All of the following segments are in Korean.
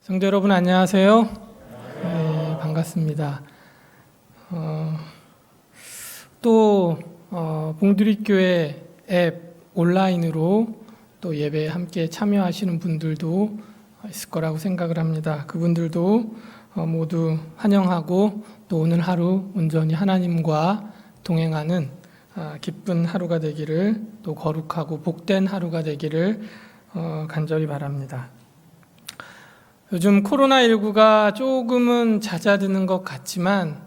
성도 여러분 안녕하세요. 네, 반갑습니다. 봉두리교회 앱 온라인으로 또 예배에 함께 참여하시는 분들도 있을 거라고 생각을 합니다. 그분들도 모두 환영하고 또 오늘 하루 온전히 하나님과 동행하는 기쁜 하루가 되기를, 또 거룩하고 복된 하루가 되기를 간절히 바랍니다. 요즘 코로나19가 조금은 잦아드는 것 같지만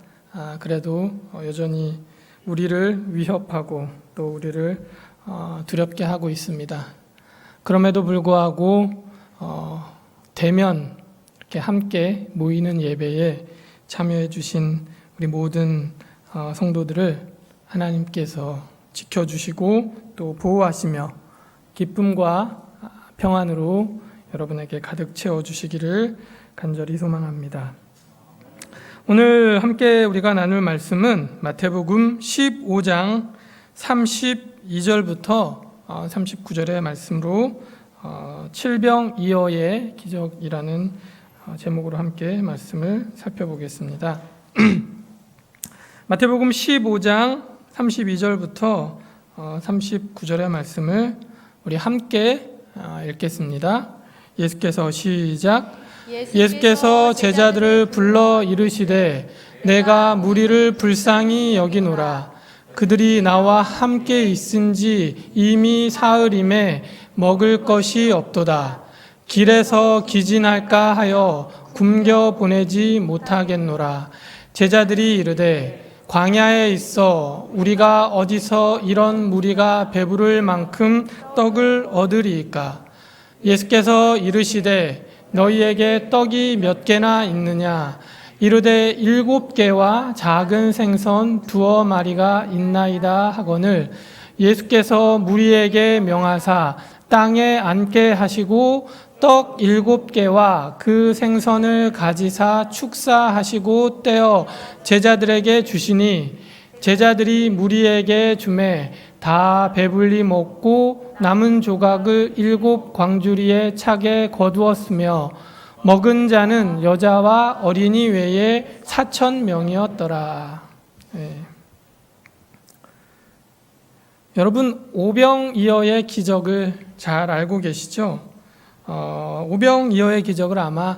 그래도 여전히 우리를 위협하고 또 우리를 두렵게 하고 있습니다. 그럼에도 불구하고 대면 이렇게 함께 모이는 예배에 참여해 주신 우리 모든 성도들을 하나님께서 지켜주시고 또 보호하시며 기쁨과 평안으로 여러분에게 가득 채워주시기를 간절히 소망합니다. 오늘 함께 우리가 나눌 말씀은 마태복음 15장 32절부터 39절의 말씀으로 칠병이어의 기적이라는 제목으로 함께 말씀을 살펴보겠습니다. 마태복음 15장 32절부터 39절의 말씀을 우리 함께 읽겠습니다. 예수께서 시작. 예수께서 제자들을 불러 이르시되 내가 무리를 불쌍히 여기노라. 그들이 나와 함께 있은지 이미 사흘임에 먹을 것이 없도다. 길에서 기진할까 하여 굶겨 보내지 못하겠노라. 제자들이 이르되 광야에 있어 우리가 어디서 이런 무리가 배부를 만큼 떡을 얻으리이까? 예수께서 이르시되 너희에게 떡이 몇 개나 있느냐? 이르되 7개와 작은 생선 2마리가 있나이다 하거늘, 예수께서 무리에게 명하사 땅에 앉게 하시고 떡 7개와 그 생선을 가지사 축사하시고 떼어 제자들에게 주시니, 제자들이 무리에게 주매 다 배불리 먹고 남은 조각을 7 광주리에 차게 거두었으며 먹은 자는 여자와 어린이 외에 4,000명이었더라. 네. 여러분, 오병이어의 기적을 잘 알고 계시죠? 오병이어의 기적을 아마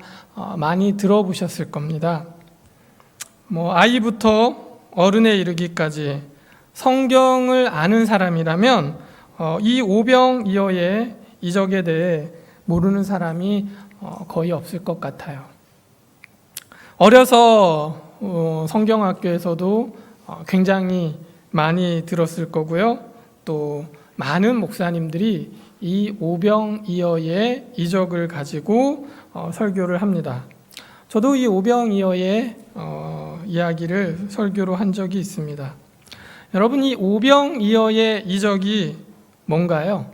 많이 들어보셨을 겁니다. 아이부터 어른에 이르기까지 성경을 아는 사람이라면 이 오병이어의 이적에 대해 모르는 사람이 거의 없을 것 같아요. 어려서 성경학교에서도 굉장히 많이 들었을 거고요. 또 많은 목사님들이 이 오병이어의 이적을 가지고 설교를 합니다. 저도 이 오병이어의 이야기를 설교로 한 적이 있습니다. 여러분, 이 오병이어의 이적이 뭔가요?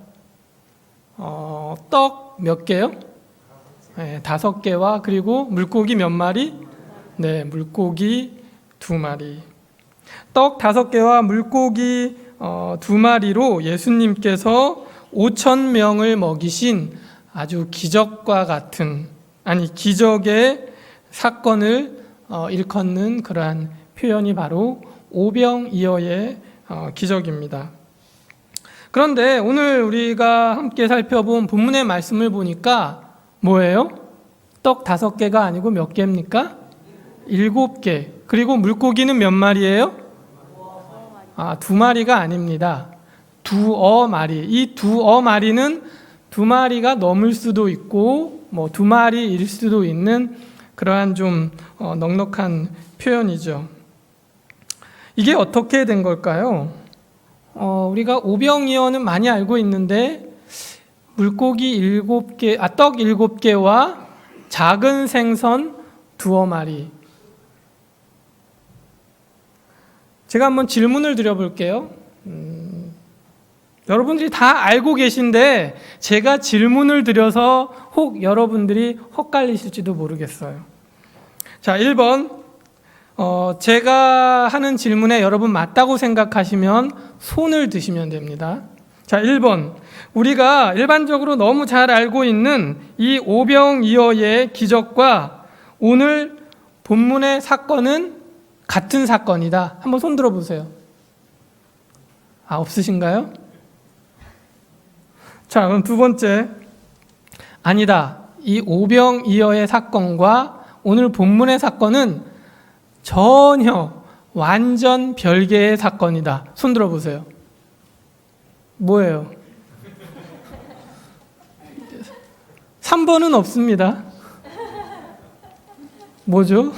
떡 몇 개요? 네, 5개와 그리고 물고기 몇 마리? 네, 물고기 2마리. 떡 5개와 물고기 2마리로 예수님께서 5,000명을 먹이신 아주 기적과 같은, 기적의 사건을 일컫는 그러한 표현이 바로 오병이어의 기적입니다. 그런데 오늘 우리가 함께 살펴본 본문의 말씀을 보니까 뭐예요? 떡 5개가 아니고 몇 개입니까? 7개. 그리고 물고기는 몇 마리예요? 2마리가 아닙니다. 2마리. 이 2마리는 2마리가 넘을 수도 있고 2마리일 수도 있는 그러한 좀 넉넉한 표현이죠. 이게 어떻게 된 걸까요? 우리가 오병이어는 많이 알고 있는데 물고기 7개, 떡 7개와 작은 생선 2마리. 제가 한번 질문을 드려볼게요. 여러분들이 다 알고 계신데 제가 질문을 드려서 혹 여러분들이 헛갈리실지도 모르겠어요. 자, 1번. 제가 하는 질문에 여러분 맞다고 생각하시면 손을 드시면 됩니다. 자, 1번. 우리가 일반적으로 너무 잘 알고 있는 이 오병이어의 기적과 오늘 본문의 사건은 같은 사건이다. 한번 손 들어보세요. 없으신가요? 자, 그럼 두 번째. 아니다. 이 오병이어의 사건과 오늘 본문의 사건은 전혀 완전 별개의 사건이다. 손 들어보세요. 뭐예요? 3번은 없습니다. 뭐죠?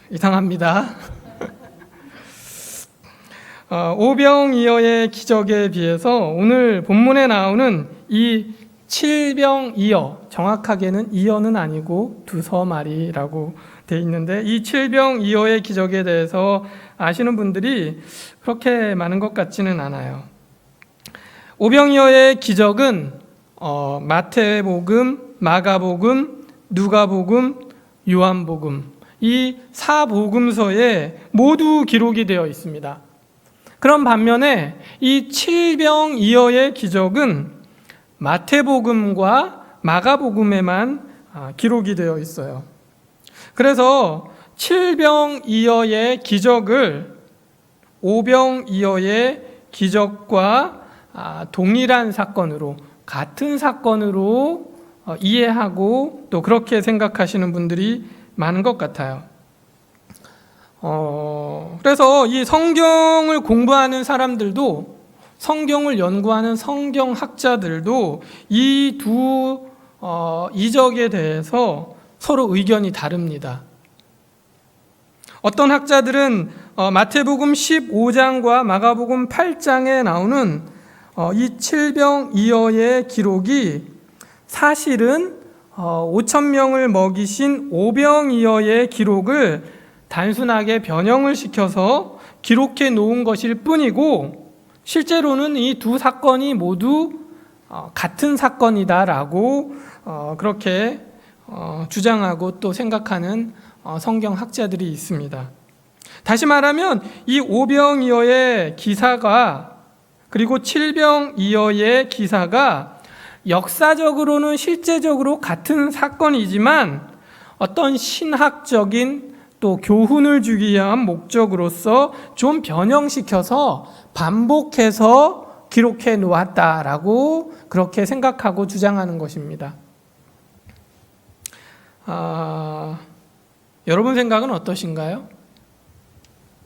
이상합니다. 오병이어의 기적에 비해서 오늘 본문에 나오는 이 칠병이어, 정확하게는 이어는 아니고 두서말이라고 돼 있는데, 이 칠병이어의 기적에 대해서 아시는 분들이 그렇게 많은 것 같지는 않아요. 오병이어의 기적은 마태복음, 마가복음, 누가복음, 요한복음, 이 4복음서에 모두 기록이 되어 있습니다. 그런 반면에 이 칠병이어의 기적은 마태복음과 마가복음에만 기록이 되어 있어요. 그래서 칠병이어의 기적을 오병이어의 기적과 동일한 사건으로, 같은 사건으로 이해하고 또 그렇게 생각하시는 분들이 많은 것 같아요. 그래서 이 성경을 공부하는 사람들도, 성경을 연구하는 성경학자들도 이 두 이적에 대해서 서로 의견이 다릅니다. 어떤 학자들은 마태복음 15장과 마가복음 8장에 나오는 이 칠병이어의 기록이 사실은 5,000명을 먹이신 오병이어의 기록을 단순하게 변형을 시켜서 기록해 놓은 것일 뿐이고, 실제로는 이 두 사건이 모두 같은 사건이다라고 그렇게 주장하고 또 생각하는 성경학자들이 있습니다. 다시 말하면 이 오병이어의 기사가, 그리고 칠병이어의 기사가 역사적으로는 실제적으로 같은 사건이지만 어떤 신학적인 또 교훈을 주기 위한 목적으로서 좀 변형시켜서 반복해서 기록해 놓았다라고 그렇게 생각하고 주장하는 것입니다. 여러분 생각은 어떠신가요?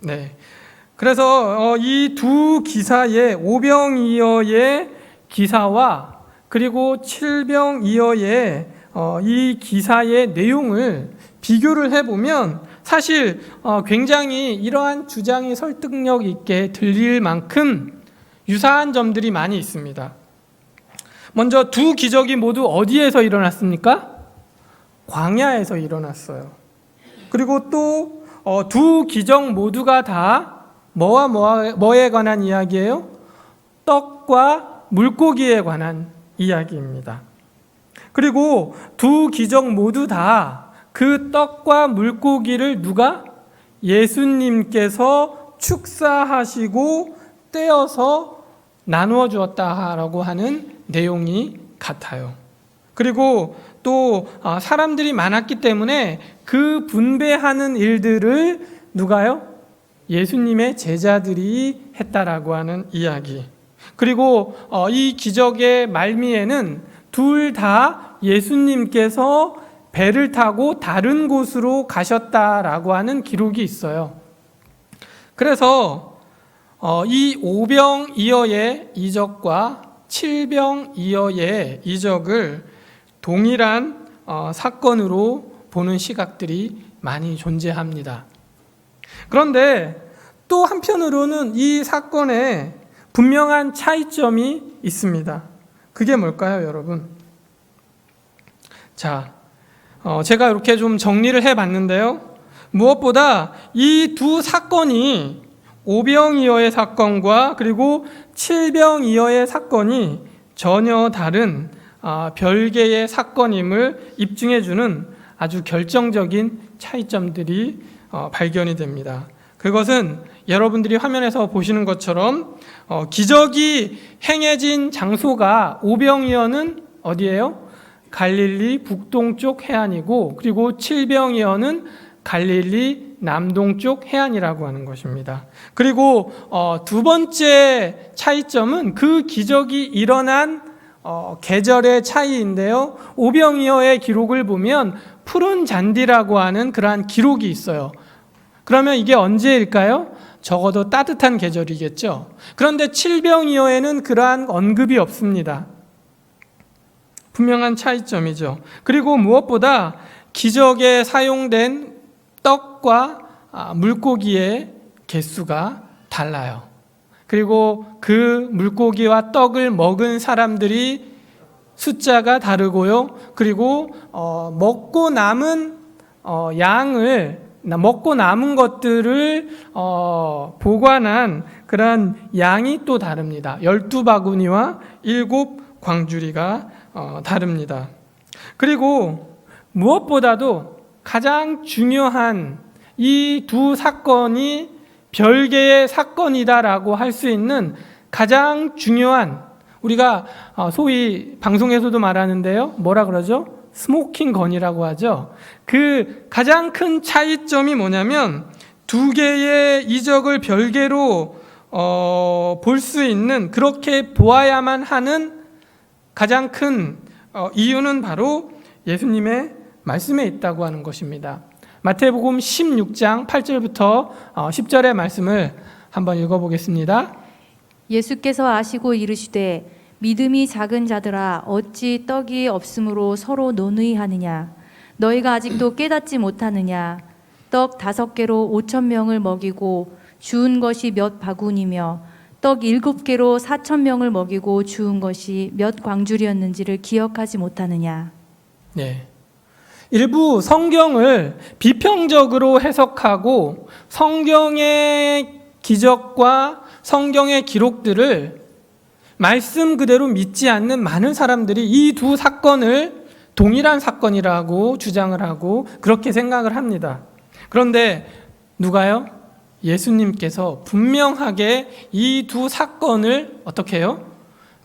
네. 그래서 이 두 기사의, 오병이어의 기사와 그리고 칠병이어의 이 기사의 내용을 비교를 해보면 사실 굉장히 이러한 주장이 설득력 있게 들릴 만큼 유사한 점들이 많이 있습니다. 먼저 두 기적이 모두 어디에서 일어났습니까? 광야에서 일어났어요. 그리고 또 두 기적 모두가 다 뭐에 관한 이야기예요? 떡과 물고기에 관한 이야기입니다. 그리고 두 기적 모두 다 그 떡과 물고기를 누가? 예수님께서 축사하시고 떼어서 나누어 주었다라고 하는 내용이 같아요. 그리고 또 사람들이 많았기 때문에 그 분배하는 일들을 누가요? 예수님의 제자들이 했다라고 하는 이야기. 그리고 이 기적의 말미에는 둘 다 예수님께서 배를 타고 다른 곳으로 가셨다라고 하는 기록이 있어요. 그래서 이 오병이어의 이적과 칠병이어의 이적을 동일한 사건으로 보는 시각들이 많이 존재합니다. 그런데 또 한편으로는 이 사건에 분명한 차이점이 있습니다. 그게 뭘까요, 여러분? 자, 제가 이렇게 좀 정리를 해봤는데요. 무엇보다 이 두 사건이, 오병이어의 사건과 그리고 칠병이어의 사건이 전혀 다른 별개의 사건임을 입증해주는 아주 결정적인 차이점들이 발견이 됩니다. 그것은 여러분들이 화면에서 보시는 것처럼 기적이 행해진 장소가 오병이어는 어디예요? 갈릴리 북동쪽 해안이고, 그리고 칠병이어는 갈릴리 남동쪽 해안이라고 하는 것입니다. 그리고 두 번째 차이점은 그 기적이 일어난 계절의 차이인데요. 오병이어의 기록을 보면 푸른 잔디라고 하는 그러한 기록이 있어요. 그러면 이게 언제일까요? 적어도 따뜻한 계절이겠죠. 그런데 칠병이어에는 그러한 언급이 없습니다. 분명한 차이점이죠. 그리고 무엇보다 기적에 사용된 떡과 물고기의 개수가 달라요. 그리고 그 물고기와 떡을 먹은 사람들이 숫자가 다르고요. 그리고 먹고 남은 먹고 남은 것들을 보관한 그러한 양이 또 다릅니다. 12바구니와 7광주리가 다릅니다. 그리고 무엇보다도 가장 중요한 이 두 사건이 별개의 사건이다라고 할 수 있는 가장 중요한, 우리가 소위 방송에서도 말하는데요. 뭐라 그러죠? 스모킹 건이라고 하죠. 그 가장 큰 차이점이 뭐냐면 두 개의 이적을 별개로 볼 수 있는, 그렇게 보아야만 하는 가장 큰 이유는 바로 예수님의 말씀에 있다고 하는 것입니다. 마태복음 16장 8절부터 10절의 말씀을 한번 읽어보겠습니다. 예수께서 아시고 이르시되 믿음이 작은 자들아 어찌 떡이 없으므로 서로 논의하느냐. 너희가 아직도 깨닫지 못하느냐. 떡 5개로 5,000명을 먹이고 주운 것이 몇 바구니며 떡 7개로 4,000명을 먹이고 주운 것이 몇 광주리였는지를 기억하지 못하느냐. 네. 일부 성경을 비평적으로 해석하고 성경의 기적과 성경의 기록들을 말씀 그대로 믿지 않는 많은 사람들이 이 두 사건을 동일한 사건이라고 주장을 하고 그렇게 생각을 합니다. 그런데 누가요? 예수님께서 분명하게 이 두 사건을 어떻게 해요?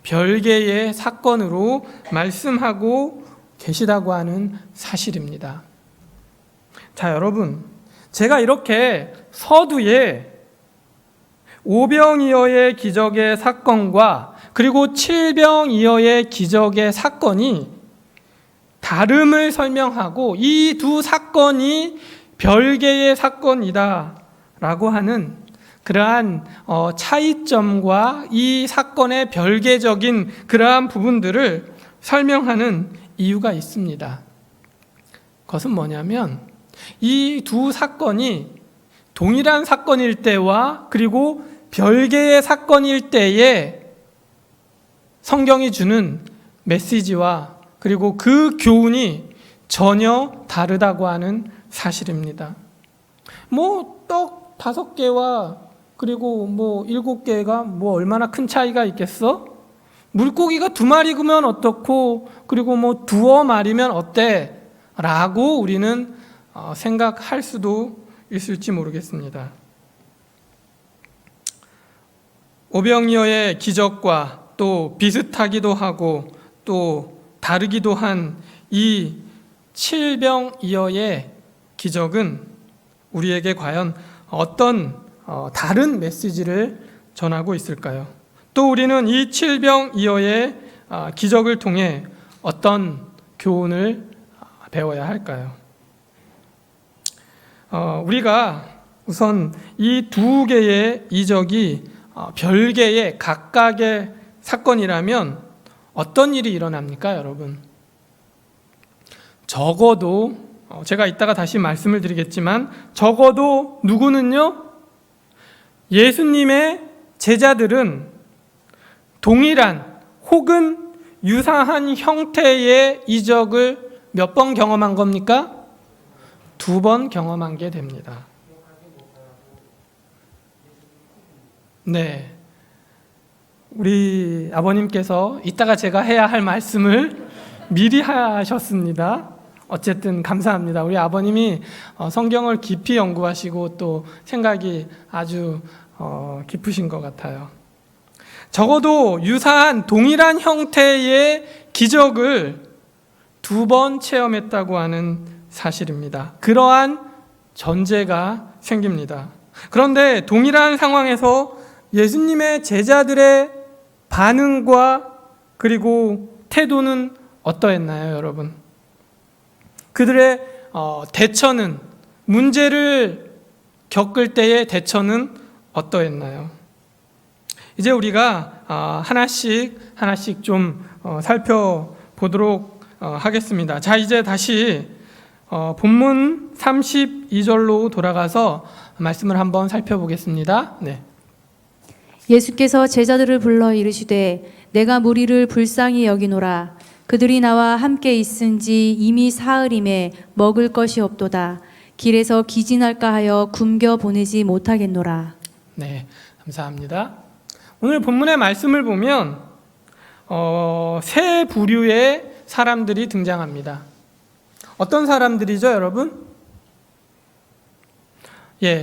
별개의 사건으로 말씀하고 계시다고 하는 사실입니다. 자, 여러분, 제가 이렇게 서두에 오병이어의 기적의 사건과 그리고 칠병이어의 기적의 사건이 다름을 설명하고 이 두 사건이 별개의 사건이다 라고 하는 그러한 차이점과 이 사건의 별개적인 그러한 부분들을 설명하는 이유가 있습니다. 그것은 뭐냐면 이 두 사건이 동일한 사건일 때와 그리고 별개의 사건일 때에 성경이 주는 메시지와 그리고 그 교훈이 전혀 다르다고 하는 사실입니다. 떡 5개와 그리고 7개가 얼마나 큰 차이가 있겠어? 물고기가 2마리면 어떻고 그리고 두어 마리면 어때? 라고 우리는 생각할 수도 있을지 모르겠습니다. 오병이어의 기적과 또 비슷하기도 하고 또 다르기도 한 이 칠병이어의 기적은 우리에게 과연 어떤 다른 메시지를 전하고 있을까요? 또 우리는 이 칠병이어의 기적을 통해 어떤 교훈을 배워야 할까요? 우리가 우선 이 두 개의 이적이 별개의 각각의 사건이라면 어떤 일이 일어납니까, 여러분? 적어도 제가 이따가 다시 말씀을 드리겠지만 적어도 누구는요? 예수님의 제자들은 동일한 혹은 유사한 형태의 이적을 몇 번 경험한 겁니까? 2번 경험한 게 됩니다. 네. 우리 아버님께서 이따가 제가 해야 할 말씀을 미리 하셨습니다. 어쨌든 감사합니다. 우리 아버님이 성경을 깊이 연구하시고 또 생각이 아주 깊으신 것 같아요. 적어도 유사한 동일한 형태의 기적을 2번 체험했다고 하는 사실입니다. 그러한 전제가 생깁니다. 그런데 동일한 상황에서 예수님의 제자들의 반응과 그리고 태도는 어떠했나요, 여러분? 그들의 대처는, 문제를 겪을 때의 대처는 어떠했나요? 이제 우리가 하나씩 좀 살펴보도록 하겠습니다. 자, 이제 다시 본문 32절로 돌아가서 말씀을 한번 살펴보겠습니다. 네. 예수께서 제자들을 불러 이르시되 내가 무리를 불쌍히 여기노라. 그들이 나와 함께 있은지 이미 사흘임에 먹을 것이 없도다. 길에서 기진할까 하여 굶겨 보내지 못하겠노라. 네, 감사합니다. 오늘 본문의 말씀을 보면 세 부류의 사람들이 등장합니다. 어떤 사람들이죠, 여러분?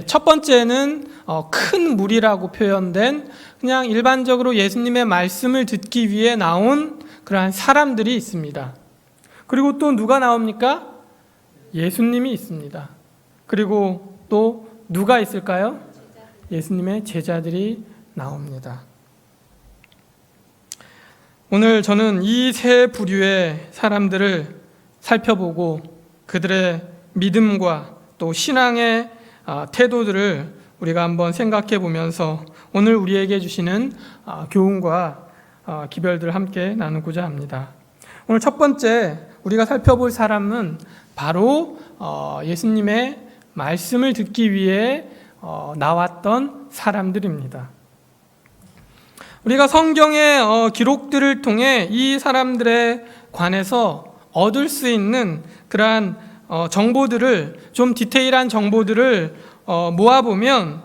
첫 번째는 큰 무리라고 표현된 그냥 일반적으로 예수님의 말씀을 듣기 위해 나온 그러한 사람들이 있습니다. 그리고 또 누가 나옵니까? 예수님이 있습니다. 그리고 또 누가 있을까요? 예수님의 제자들이 나옵니다. 오늘 저는 이 세 부류의 사람들을 살펴보고 그들의 믿음과 또 신앙의 태도들을 우리가 한번 생각해 보면서 오늘 우리에게 주시는 교훈과 기별들을 함께 나누고자 합니다. 오늘 첫 번째 우리가 살펴볼 사람은 바로 예수님의 말씀을 듣기 위해 나왔던 사람들입니다. 우리가 성경의 기록들을 통해 이 사람들에 관해서 얻을 수 있는 그러한 정보들을, 좀 디테일한 정보들을 모아보면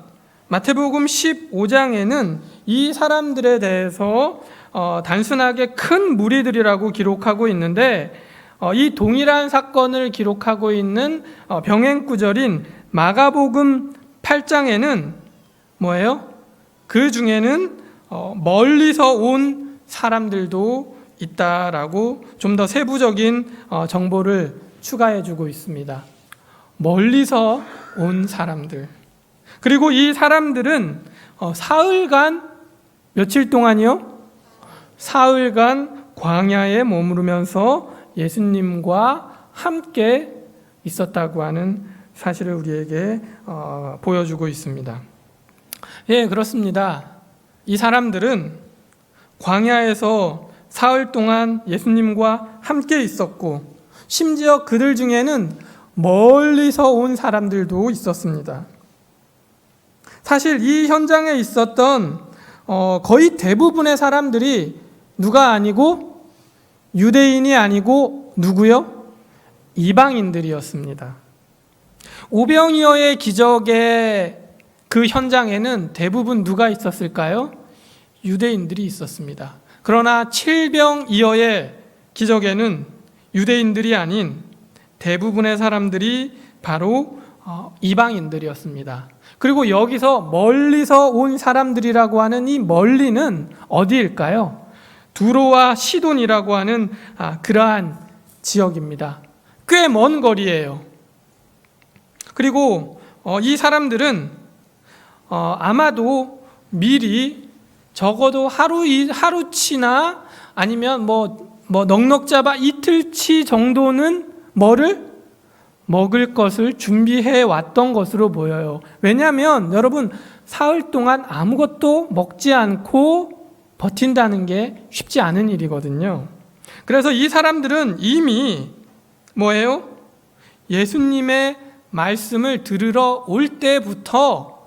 마태복음 15장에는 이 사람들에 대해서 단순하게 큰 무리들이라고 기록하고 있는데 이 동일한 사건을 기록하고 있는 병행 구절인 마가복음 8장에는 뭐예요? 그 중에는 멀리서 온 사람들도 있다라고 좀 더 세부적인 정보를 추가해주고 있습니다. 멀리서 온 사람들. 그리고 이 사람들은 사흘간, 며칠 동안이요? 사흘간 광야에 머무르면서 예수님과 함께 있었다고 하는 사실을 우리에게 보여주고 있습니다. 예, 그렇습니다. 이 사람들은 광야에서 사흘 동안 예수님과 함께 있었고 심지어 그들 중에는 멀리서 온 사람들도 있었습니다. 사실 이 현장에 있었던 거의 대부분의 사람들이 누가 아니고 유대인이 아니고 누구요? 이방인들이었습니다. 오병이어의 기적의 그 현장에는 대부분 누가 있었을까요? 유대인들이 있었습니다. 그러나 칠병이어의 기적에는 유대인들이 아닌 대부분의 사람들이 바로 이방인들이었습니다. 그리고 여기서 멀리서 온 사람들이라고 하는 이 멀리는 어디일까요? 두로와 시돈이라고 하는 그러한 지역입니다. 꽤 먼 거리예요. 그리고 이 사람들은 아마도 미리 적어도 하루치나 아니면 넉넉 잡아 이틀치 정도는 뭐를? 먹을 것을 준비해 왔던 것으로 보여요. 왜냐하면 여러분 사흘 동안 아무것도 먹지 않고 버틴다는 게 쉽지 않은 일이거든요. 그래서 이 사람들은 이미 뭐예요? 예수님의 말씀을 들으러 올 때부터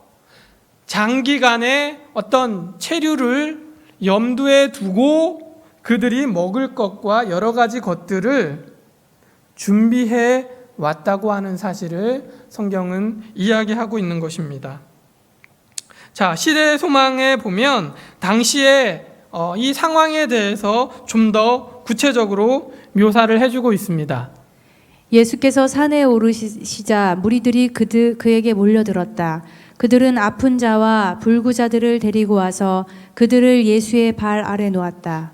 장기간의 어떤 체류를 염두에 두고 그들이 먹을 것과 여러 가지 것들을 준비해 왔다고 하는 사실을 성경은 이야기하고 있는 것입니다. 자, 시대의 소망에 보면 당시에 이 상황에 대해서 좀 더 구체적으로 묘사를 해주고 있습니다. 예수께서 산에 오르시자 무리들이 그에게 몰려들었다. 그들은 아픈 자와 불구자들을 데리고 와서 그들을 예수의 발 아래 놓았다.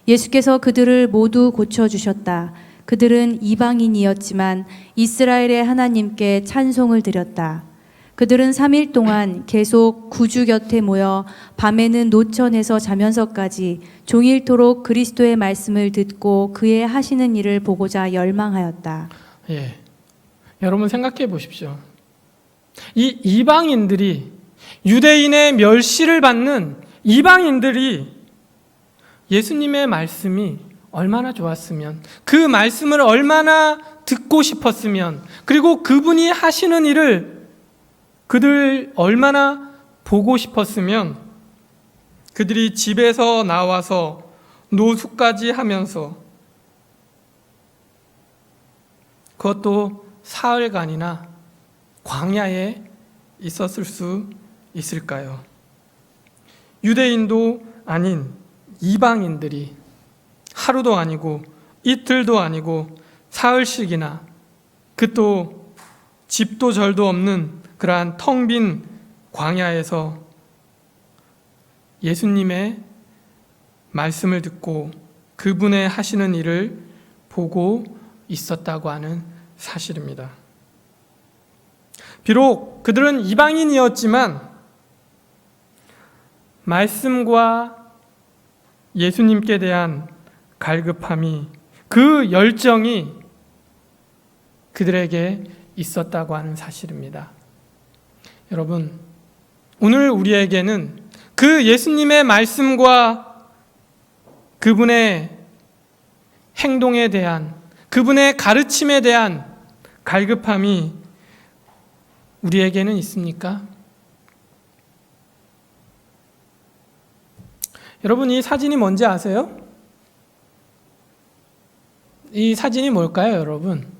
예수께서 그들을 모두 고쳐주셨다. 그들은 이방인이었지만 이스라엘의 하나님께 찬송을 드렸다. 그들은 3일 동안 계속 구주 곁에 모여 밤에는 노천에서 자면서까지 종일토록 그리스도의 말씀을 듣고 그의 하시는 일을 보고자 열망하였다. 예. 여러분 생각해 보십시오. 이 이방인들이, 유대인의 멸시를 받는 이방인들이 예수님의 말씀이 얼마나 좋았으면, 그 말씀을 얼마나 듣고 싶었으면, 그리고 그분이 하시는 일을 그들 얼마나 보고 싶었으면 그들이 집에서 나와서 노숙까지 하면서, 그것도 사흘간이나 광야에 있었을 수 있을까요? 유대인도 아닌 이방인들이 하루도 아니고 이틀도 아니고 사흘씩이나, 그 또 집도 절도 없는 그러한 텅 빈 광야에서 예수님의 말씀을 듣고 그분의 하시는 일을 보고 있었다고 하는 사실입니다. 비록 그들은 이방인이었지만 말씀과 예수님께 대한 갈급함이, 그 열정이 그들에게 있었다고 하는 사실입니다. 여러분, 오늘 우리에게는 그 예수님의 말씀과 그분의 행동에 대한, 그분의 가르침에 대한 갈급함이 우리에게는 있습니까? 여러분, 이 사진이 뭔지 아세요? 이 사진이 뭘까요, 여러분?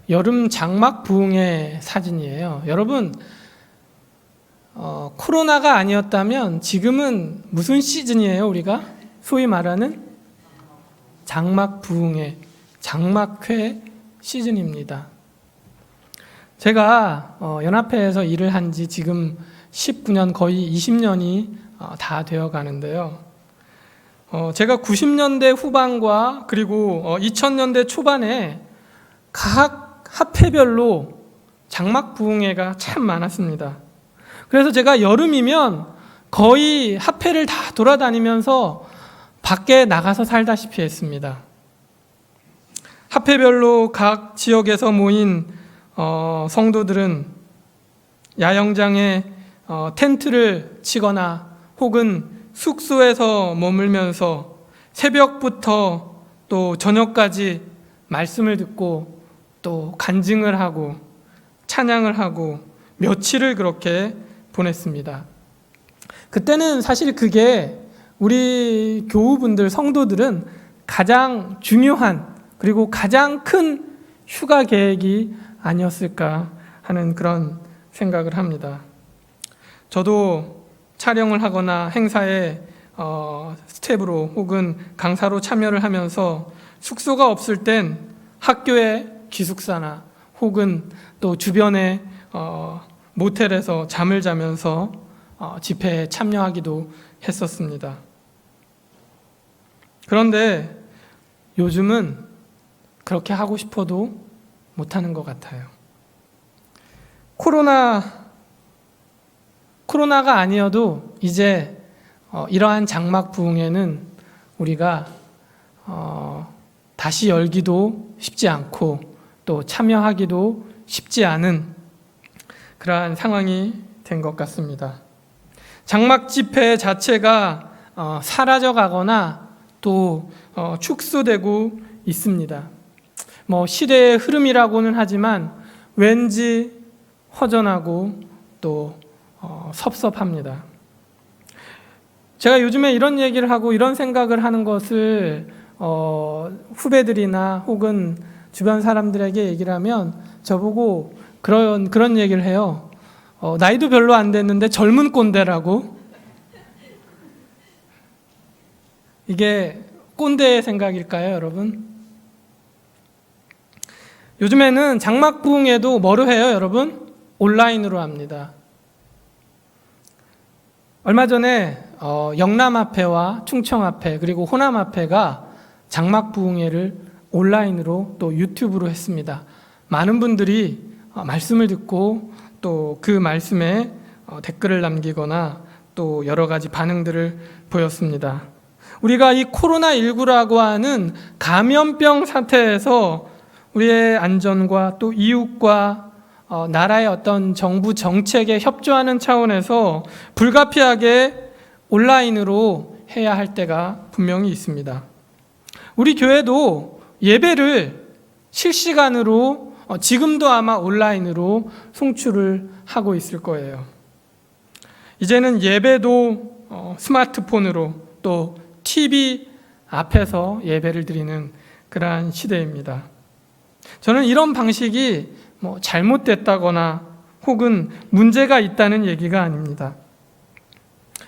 여름 장막 부흥의 사진이에요. 여러분, 코로나가 아니었다면 지금은 무슨 시즌이에요, 우리가? 소위 말하는 장막 부흥의 장막회 시즌입니다. 제가 연합회에서 일을 한 지 지금 19년, 거의 20년이 다 되어 가는데요. 제가 90년대 후반과 그리고 2000년대 초반에 각 합회별로 장막 부흥회가 참 많았습니다. 그래서 제가 여름이면 거의 합회를 다 돌아다니면서 밖에 나가서 살다시피 했습니다. 합회별로 각 지역에서 모인 성도들은 야영장에 텐트를 치거나 혹은 숙소에서 머물면서 새벽부터 또 저녁까지 말씀을 듣고 또 간증을 하고 찬양을 하고 며칠을 그렇게 보냈습니다. 그때는 사실 그게 우리 교우분들, 성도들은 가장 중요한 그리고 가장 큰 휴가 계획이 아니었을까 하는 그런 생각을 합니다. 저도 촬영을 하거나 행사에 스텝으로 혹은 강사로 참여를 하면서 숙소가 없을 땐 학교의 기숙사나 혹은 또 주변의 모텔에서 잠을 자면서 집회에 참여하기도 했었습니다. 그런데 요즘은 그렇게 하고 싶어도 못하는 것 같아요. 코로나가 아니어도 이제 이러한 장막 부흥회는 우리가 다시 열기도 쉽지 않고 또 참여하기도 쉽지 않은 그러한 상황이 된 것 같습니다. 장막 집회 자체가 사라져가거나 또 축소되고 있습니다. 시대의 흐름이라고는 하지만 왠지 허전하고 또 섭섭합니다. 제가 요즘에 이런 얘기를 하고 이런 생각을 하는 것을 후배들이나 혹은 주변 사람들에게 얘기를 하면 저보고 그런 얘기를 해요. 나이도 별로 안 됐는데 젊은 꼰대라고. 이게 꼰대의 생각일까요, 여러분? 요즘에는 장막 부흥회도 뭐로 해요, 여러분? 온라인으로 합니다. 얼마 전에 영남합회와 충청합회 그리고 호남합회가 장막 부흥회를 온라인으로 또 유튜브로 했습니다. 많은 분들이 말씀을 듣고 또 그 말씀에 댓글을 남기거나 또 여러 가지 반응들을 보였습니다. 우리가 이 코로나19라고 하는 감염병 사태에서 우리의 안전과 또 이웃과 나라의 어떤 정부 정책에 협조하는 차원에서 불가피하게 온라인으로 해야 할 때가 분명히 있습니다. 우리 교회도 예배를 실시간으로 지금도 아마 온라인으로 송출을 하고 있을 거예요. 이제는 예배도 스마트폰으로 또 TV 앞에서 예배를 드리는 그러한 시대입니다. 저는 이런 방식이 잘못됐다거나 혹은 문제가 있다는 얘기가 아닙니다.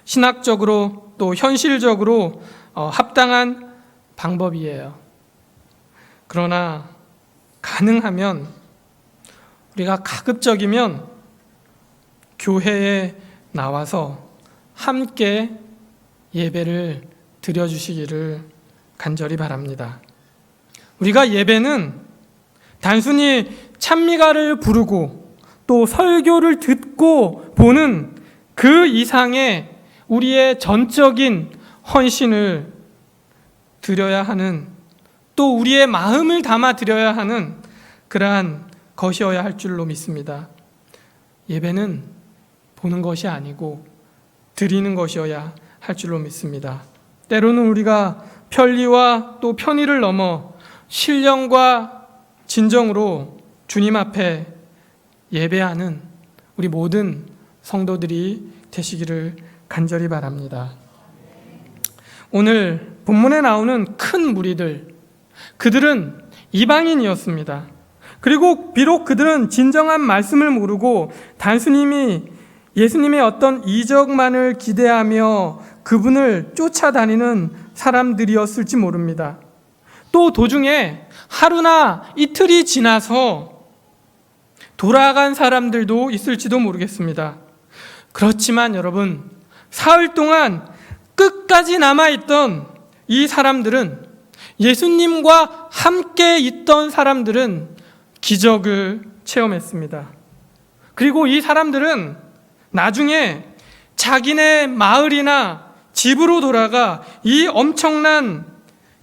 신학적으로 또 현실적으로 합당한 방법이에요. 그러나 가능하면 우리가 가급적이면 교회에 나와서 함께 예배를 드려주시기를 간절히 바랍니다. 우리가 예배는 단순히 찬미가를 부르고 또 설교를 듣고 보는 그 이상의 우리의 전적인 헌신을 드려야 하는, 또 우리의 마음을 담아 드려야 하는 그러한 것이어야 할 줄로 믿습니다. 예배는 보는 것이 아니고 드리는 것이어야 할 줄로 믿습니다. 때로는 우리가 편리와 또 편의를 넘어 신령과 진정으로 주님 앞에 예배하는 우리 모든 성도들이 되시기를 간절히 바랍니다. 오늘 본문에 나오는 큰 무리들, 그들은 이방인이었습니다. 그리고 비록 그들은 진정한 말씀을 모르고 단순히 예수님의 어떤 이적만을 기대하며 그분을 쫓아다니는 사람들이었을지 모릅니다. 또 도중에 하루나 이틀이 지나서 돌아간 사람들도 있을지도 모르겠습니다. 그렇지만 여러분, 사흘 동안 끝까지 남아있던 이 사람들은, 예수님과 함께 있던 사람들은 기적을 체험했습니다. 그리고 이 사람들은 나중에 자기네 마을이나 집으로 돌아가 이 엄청난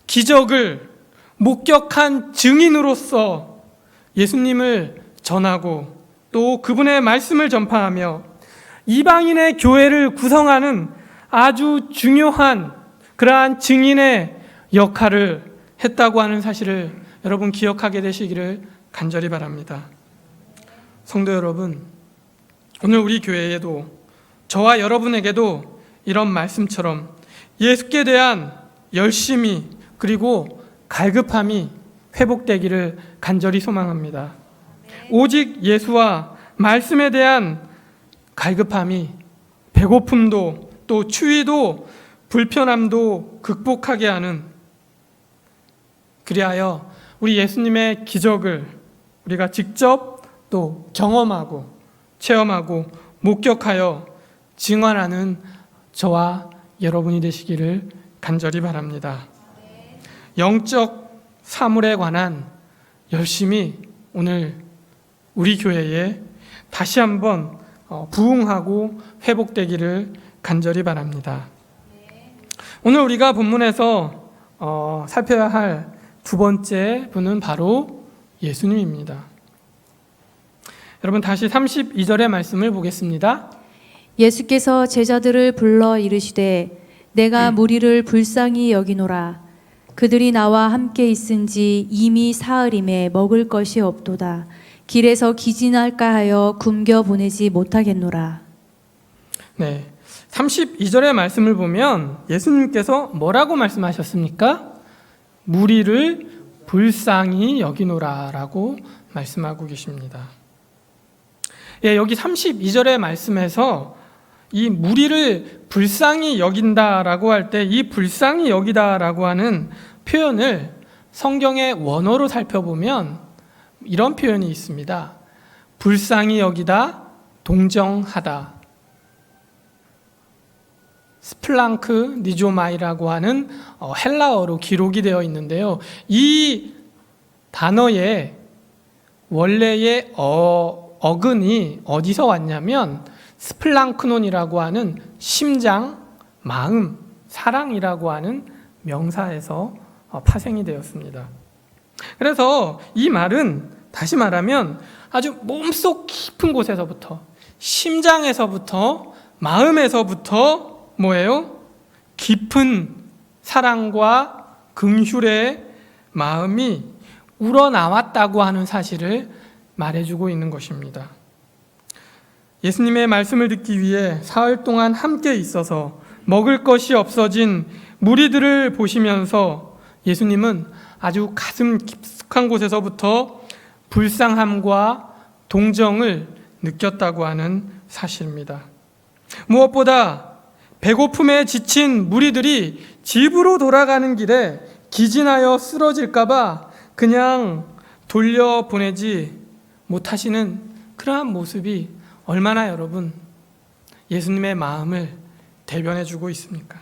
기적을 목격한 증인으로서 예수님을 전하고 또 그분의 말씀을 전파하며 이방인의 교회를 구성하는 아주 중요한 그러한 증인의 역할을 했다고 하는 사실을 여러분 기억하게 되시기를 간절히 바랍니다. 성도 여러분, 오늘 우리 교회에도 저와 여러분에게도 이런 말씀처럼 예수께 대한 열심이 그리고 갈급함이 회복되기를 간절히 소망합니다. 오직 예수와 말씀에 대한 갈급함이 배고픔도 또 추위도 불편함도 극복하게 하는, 그리하여 우리 예수님의 기적을 우리가 직접 또 경험하고 체험하고 목격하여 증언하는 저와 여러분이 되시기를 간절히 바랍니다. 영적 사물에 관한 열심이 오늘 우리 교회에 다시 한번 부흥하고 회복되기를 간절히 바랍니다. 오늘 우리가 본문에서 살펴야 할 두 번째 분은 바로 예수님입니다. 여러분 다시 32절의 말씀을 보겠습니다. 예수께서 제자들을 불러 이르시되 내가 무리를 불쌍히 여기노라. 그들이 나와 함께 있은지 이미 사흘임에 먹을 것이 없도다. 길에서 기진할까 하여 굶겨 보내지 못하겠노라. 네, 32절의 말씀을 보면 예수님께서 뭐라고 말씀하셨습니까? 무리를 불쌍히 여기노라라고 말씀하고 계십니다. 예, 여기 32절의 말씀에서 이 무리를 불쌍히 여긴다라고 할 때 이 불쌍히 여기다라고 하는 표현을 성경의 원어로 살펴보면 이런 표현이 있습니다. 불쌍히 여기다, 동정하다. 스플랑크 니조마이라고 하는 헬라어로 기록이 되어 있는데요. 이 단어의 원래의 어근이 어디서 왔냐면 스플랑크논이라고 하는 심장, 마음, 사랑이라고 하는 명사에서 파생이 되었습니다. 그래서 이 말은 다시 말하면 아주 몸속 깊은 곳에서부터, 심장에서부터, 마음에서부터 뭐예요? 깊은 사랑과 긍휼의 마음이 우러나왔다고 하는 사실을 말해주고 있는 것입니다. 예수님의 말씀을 듣기 위해 사흘 동안 함께 있어서 먹을 것이 없어진 무리들을 보시면서 예수님은 아주 가슴 깊숙한 곳에서부터 불쌍함과 동정을 느꼈다고 하는 사실입니다. 무엇보다 배고픔에 지친 무리들이 집으로 돌아가는 길에 기진하여 쓰러질까봐 그냥 돌려보내지 못하시는 그러한 모습이 얼마나 여러분 예수님의 마음을 대변해주고 있습니까?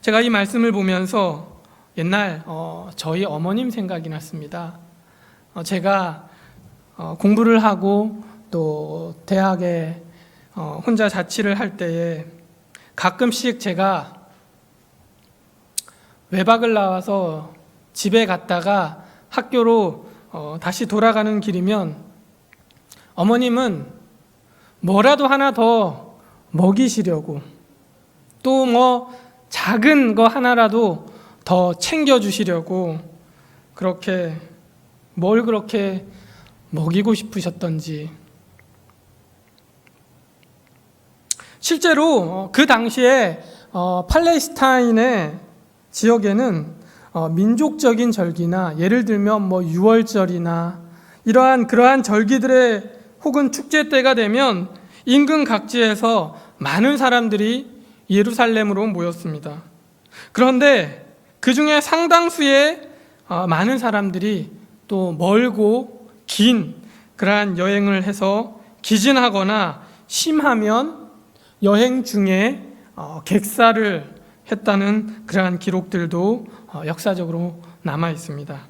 제가 이 말씀을 보면서 옛날 저희 어머님 생각이 났습니다. 제가 공부를 하고 또 대학에 혼자 자취를 할 때에 가끔씩 제가 외박을 나와서 집에 갔다가 학교로 다시 돌아가는 길이면 어머님은 뭐라도 하나 더 먹이시려고 또 뭐 작은 거 하나라도 더 챙겨주시려고 그렇게 뭘 그렇게 먹이고 싶으셨던지. 실제로 그 당시에 팔레스타인의 지역에는 민족적인 절기나 예를 들면 뭐 유월절이나 그러한 절기들의 혹은 축제 때가 되면 인근 각지에서 많은 사람들이 예루살렘으로 모였습니다. 그런데 그 중에 상당수의 많은 사람들이 또 멀고 긴 그러한 여행을 해서 기진하거나 심하면 여행 중에 객사를 했다는 그러한 기록들도 역사적으로 남아 있습니다.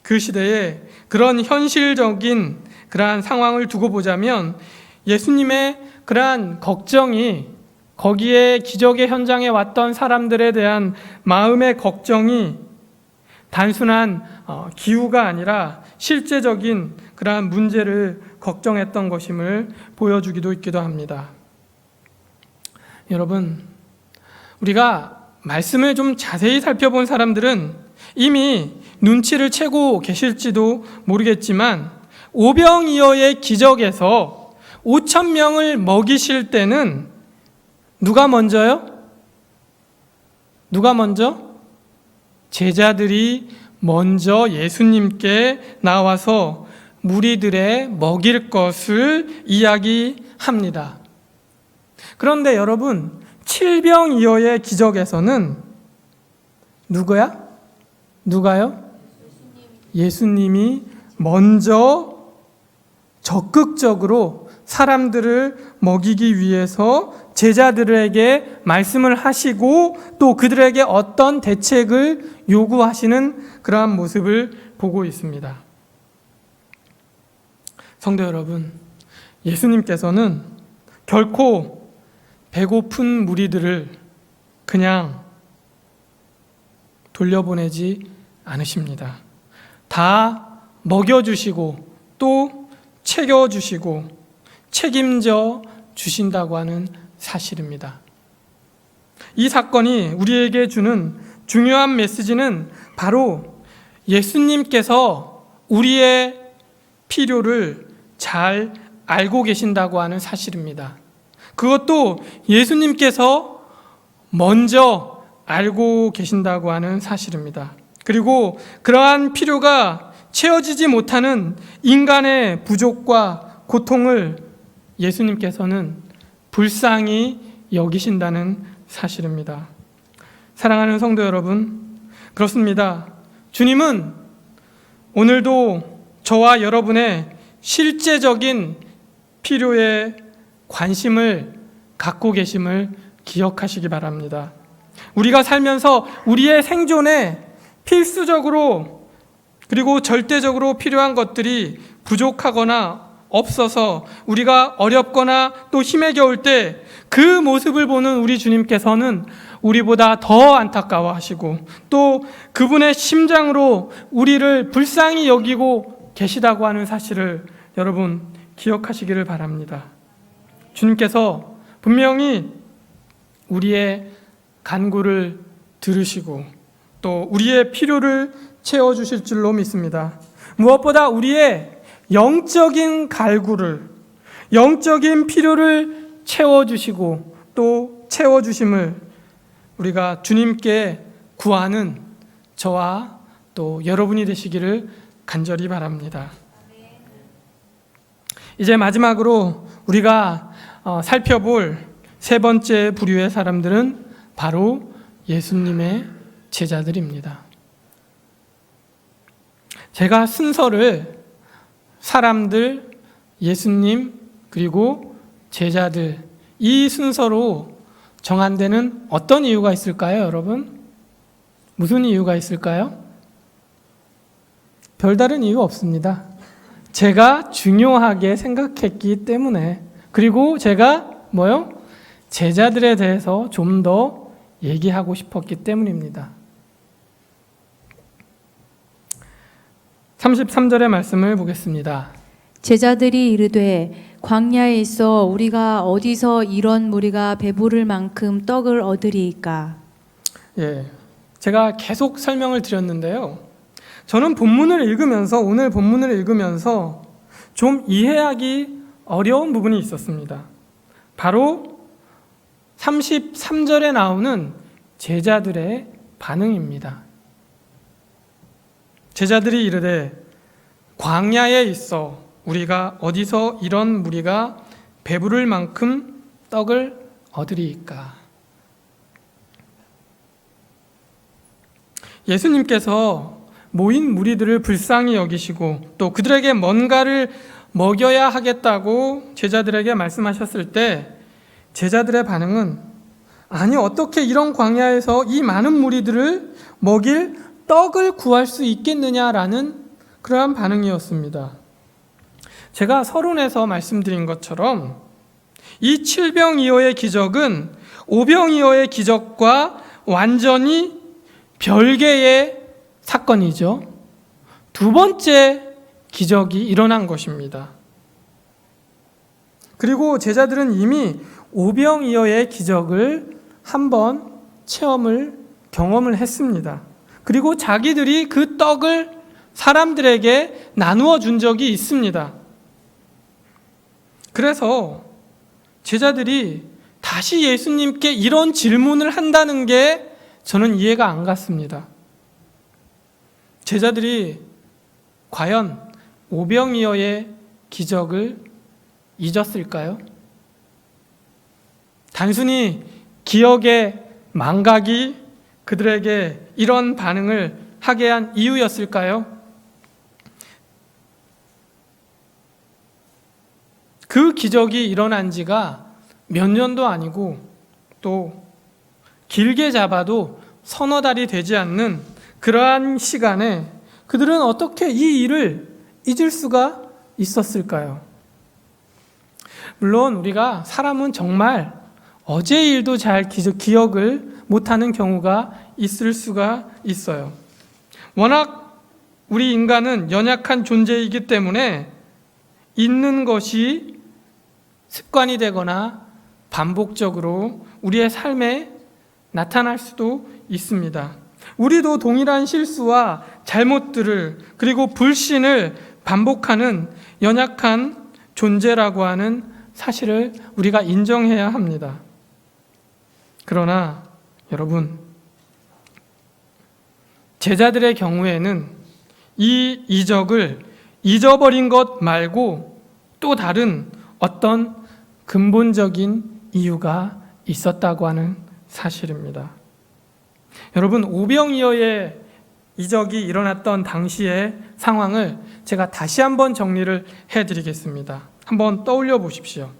그 시대에 그런 현실적인 그러한 상황을 두고 보자면 예수님의 그러한 걱정이 거기에 기적의 현장에 왔던 사람들에 대한 마음의 걱정이 단순한 기후가 아니라 실제적인 그러한 문제를 걱정했던 것임을 보여주기도 있기도 합니다. 여러분, 우리가 말씀을 좀 자세히 살펴본 사람들은 이미 눈치를 채고 계실지도 모르겠지만 오병이어의 기적에서 5,000명을 먹이실 때는 누가 먼저요? 누가 먼저? 제자들이 먼저 예수님께 나와서 무리들의 먹일 것을 이야기합니다. 그런데 여러분, 칠병이어의 기적에서는 누가요? 예수님이 먼저 적극적으로 사람들을 먹이기 위해서 제자들에게 말씀을 하시고 또 그들에게 어떤 대책을 요구하시는 그러한 모습을 보고 있습니다. 성도 여러분, 예수님께서는 결코 배고픈 무리들을 그냥 돌려보내지 않으십니다. 다 먹여주시고 또 챙겨주시고 책임져 주신다고 하는 사실입니다. 이 사건이 우리에게 주는 중요한 메시지는 바로 예수님께서 우리의 필요를 잘 알고 계신다고 하는 사실입니다. 그것도 예수님께서 먼저 알고 계신다고 하는 사실입니다. 그리고 그러한 필요가 채워지지 못하는 인간의 부족과 고통을 예수님께서는 불쌍히 여기신다는 사실입니다. 사랑하는 성도 여러분, 그렇습니다. 주님은 오늘도 저와 여러분의 실제적인 필요에 관심을 갖고 계심을 기억하시기 바랍니다. 우리가 살면서 우리의 생존에 필수적으로 그리고 절대적으로 필요한 것들이 부족하거나 없어서 우리가 어렵거나 또 힘에 겨울 때 그 모습을 보는 우리 주님께서는 우리보다 더 안타까워하시고 또 그분의 심장으로 우리를 불쌍히 여기고 계시다고 하는 사실을 여러분 기억하시기를 바랍니다. 주님께서 분명히 우리의 간구를 들으시고 또 우리의 필요를 채워주실 줄로 믿습니다. 무엇보다 우리의 영적인 갈구를, 영적인 필요를 채워주시고 또 채워주심을 우리가 주님께 구하는 저와 또 여러분이 되시기를 간절히 바랍니다. 이제 마지막으로 우리가 살펴볼 세 번째 부류의 사람들은 바로 예수님의 제자들입니다. 제가 순서를 사람들, 예수님, 그리고 제자들 이 순서로 정한 데는 어떤 이유가 있을까요, 여러분? 무슨 이유가 있을까요? 별다른 이유 없습니다. 제가 중요하게 생각했기 때문에, 그리고 제가 제자들에 대해서 좀 더 얘기하고 싶었기 때문입니다. 33절의 말씀을 보겠습니다. 제자들이 이르되 광야에 있어 우리가 어디서 이런 무리가 배부를 만큼 떡을 얻으리이까? 예, 제가 계속 설명을 드렸는데요. 저는 오늘 본문을 읽으면서 좀 이해하기 어려운 부분이 있었습니다. 바로 33절에 나오는 제자들의 반응입니다. 제자들이 이르되 광야에 있어 우리가 어디서 이런 무리가 배부를 만큼 떡을 얻으리이까? 예수님께서 모인 무리들을 불쌍히 여기시고 또 그들에게 뭔가를 먹여야 하겠다고 제자들에게 말씀하셨을 때 제자들의 반응은 아니 어떻게 이런 광야에서 이 많은 무리들을 먹일 떡을 구할 수 있겠느냐라는 그러한 반응이었습니다. 제가 서론에서 말씀드린 것처럼 이 7병2호의 기적은 5병2호의 기적과 완전히 별개의 사건이죠. 두 번째 기적이 일어난 것입니다. 그리고 제자들은 이미 5병2호의 기적을 한번 경험을 했습니다. 그리고 자기들이 그 떡을 사람들에게 나누어 준 적이 있습니다. 그래서 제자들이 다시 예수님께 이런 질문을 한다는 게 저는 이해가 안 갔습니다. 제자들이 과연 오병이어의 기적을 잊었을까요? 단순히 기억의 망각이 그들에게 이런 반응을 하게 한 이유였을까요? 그 기적이 일어난 지가 몇 년도 아니고 또 길게 잡아도 서너 달이 되지 않는 그러한 시간에 그들은 어떻게 이 일을 잊을 수가 있었을까요? 물론 우리가 사람은 정말 어제 일도 잘 기억을 못하는 경우가 있을 수가 있어요. 워낙 우리 인간은 연약한 존재이기 때문에 잊는 것이 습관이 되거나 반복적으로 우리의 삶에 나타날 수도 있습니다. 우리도 동일한 실수와 잘못들을 그리고 불신을 반복하는 연약한 존재라고 하는 사실을 우리가 인정해야 합니다. 그러나 여러분, 제자들의 경우에는 이 이적을 잊어버린 것 말고 또 다른 어떤 근본적인 이유가 있었다고 하는 사실입니다. 여러분, 오병이어의 이적이 일어났던 당시의 상황을 제가 다시 한번 정리를 해드리겠습니다. 한번 떠올려 보십시오.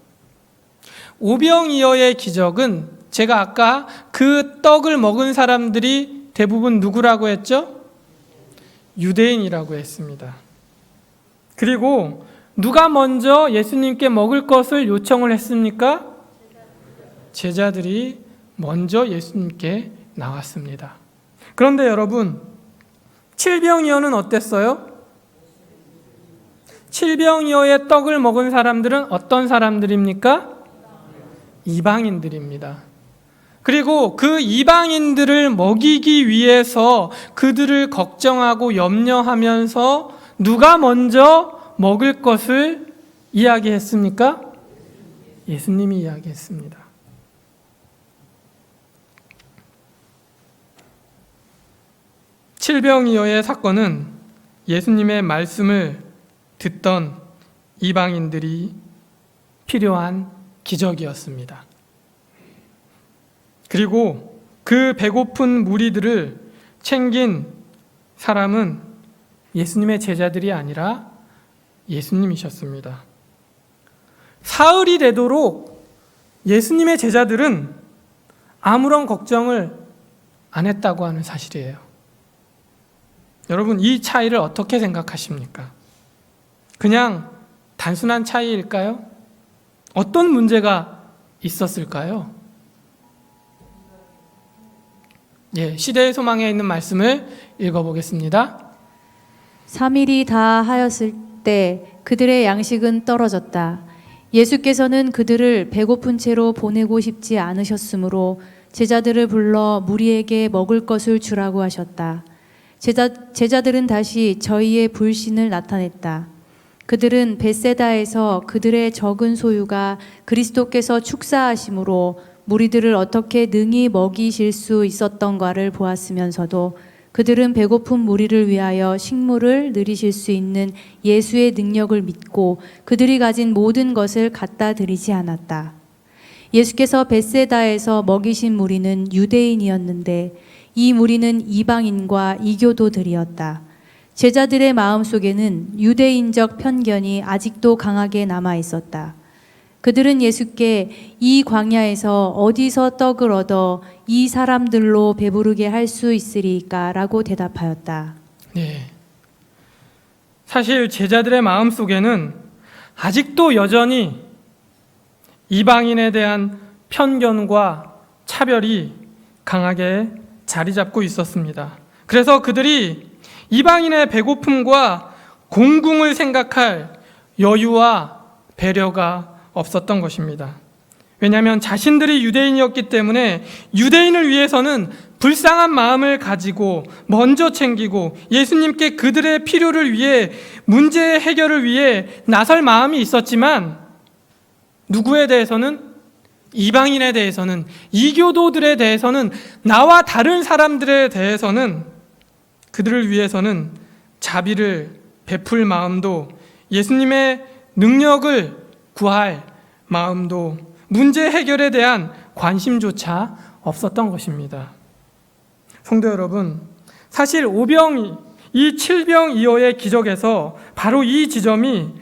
오병이어의 기적은 제가 아까 그 떡을 먹은 사람들이 대부분 누구라고 했죠? 유대인이라고 했습니다. 그리고 누가 먼저 예수님께 먹을 것을 요청을 했습니까? 제자들이 먼저 예수님께 나왔습니다. 그런데 여러분, 칠병이어는 어땠어요? 칠병이어의 떡을 먹은 사람들은 어떤 사람들입니까? 이방인들입니다. 그리고 그 이방인들을 먹이기 위해서 그들을 걱정하고 염려하면서 누가 먼저 먹을 것을 이야기했습니까? 예수님이 이야기했습니다. 칠병이어의 사건은 예수님의 말씀을 듣던 이방인들이 필요한 기적이었습니다. 그리고 그 배고픈 무리들을 챙긴 사람은 예수님의 제자들이 아니라 예수님이셨습니다. 사흘이 되도록 예수님의 제자들은 아무런 걱정을 안 했다고 하는 사실이에요. 여러분, 이 차이를 어떻게 생각하십니까? 그냥 단순한 차이일까요? 어떤 문제가 있었을까요? 시대의 소망에 있는 말씀을 읽어보겠습니다. 3일이 다 하였을 때 그들의 양식은 떨어졌다. 예수께서는 그들을 배고픈 채로 보내고 싶지 않으셨으므로 제자들을 불러 무리에게 먹을 것을 주라고 하셨다. 제자들은 다시 저희의 불신을 나타냈다. 그들은 벳세다에서 그들의 적은 소유가 그리스도께서 축사하심으로 무리들을 어떻게 능히 먹이실 수 있었던가를 보았으면서도 그들은 배고픈 무리를 위하여 식물을 누리실 수 있는 예수의 능력을 믿고 그들이 가진 모든 것을 갖다 드리지 않았다. 예수께서 벳세다에서 먹이신 무리는 유대인이었는데 이 무리는 이방인과 이교도들이었다. 제자들의 마음속에는 유대인적 편견이 아직도 강하게 남아 있었다. 그들은 예수께 이 광야에서 어디서 떡을 얻어 이 사람들로 배부르게 할 수 있으리까? 라고 대답하였다. 네. 사실 제자들의 마음속에는 아직도 여전히 이방인에 대한 편견과 차별이 강하게 자리 잡고 있었습니다. 그래서 그들이 이방인의 배고픔과 공궁을 생각할 여유와 배려가 없었던 것입니다. 왜냐하면 자신들이 유대인이었기 때문에 유대인을 위해서는 불쌍한 마음을 가지고 먼저 챙기고 예수님께 그들의 필요를 위해 문제 해결을 위해 나설 마음이 있었지만 누구에 대해서는 이방인에 대해서는 이교도들에 대해서는 나와 다른 사람들에 대해서는 그들을 위해서는 자비를 베풀 마음도 예수님의 능력을 구할 마음도 문제 해결에 대한 관심조차 없었던 것입니다. 성도 여러분, 사실 이 칠병이어의 기적에서 바로 이 지점이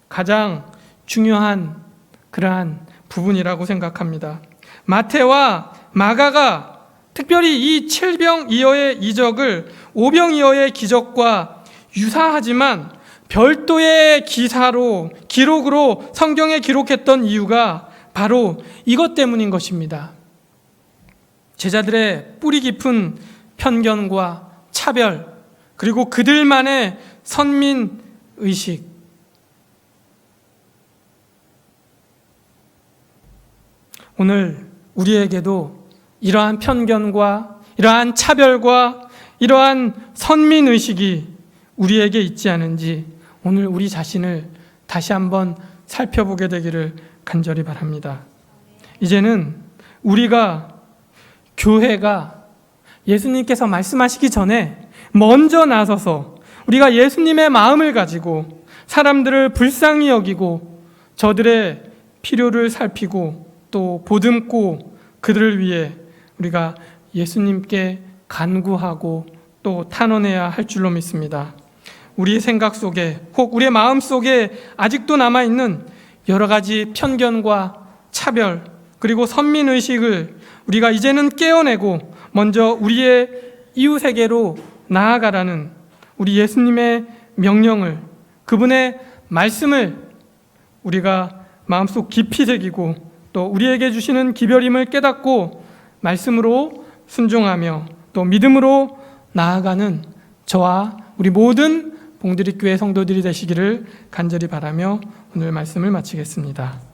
가장 중요한 그러한 부분이라고 생각합니다. 마태와 마가가 특별히 이 칠병이어의 이적을 오병이어의 기적과 유사하지만 별도의 기록으로 성경에 기록했던 이유가 바로 이것 때문인 것입니다. 제자들의 뿌리 깊은 편견과 차별, 그리고 그들만의 선민의식, 오늘 우리에게도 이러한 편견과 이러한 차별과 이러한 선민의식이 우리에게 있지 않은지 오늘 우리 자신을 다시 한번 살펴보게 되기를 간절히 바랍니다. 이제는 우리가 교회가 예수님께서 말씀하시기 전에 먼저 나서서 우리가 예수님의 마음을 가지고 사람들을 불쌍히 여기고 저들의 필요를 살피고 또 보듬고 그들을 위해 우리가 예수님께 간구하고 또 탄원해야 할 줄로 믿습니다. 우리의 생각 속에 혹 우리의 마음 속에 아직도 남아있는 여러 가지 편견과 차별 그리고 선민의식을 우리가 이제는 깨어내고 먼저 우리의 이웃에게로 나아가라는 우리 예수님의 명령을, 그분의 말씀을 우리가 마음속 깊이 새기고 또 우리에게 주시는 기별임을 깨닫고 말씀으로 순종하며 또 믿음으로 나아가는 저와 우리 모든 봉드리 교회 성도들이 되시기를 간절히 바라며 오늘 말씀을 마치겠습니다.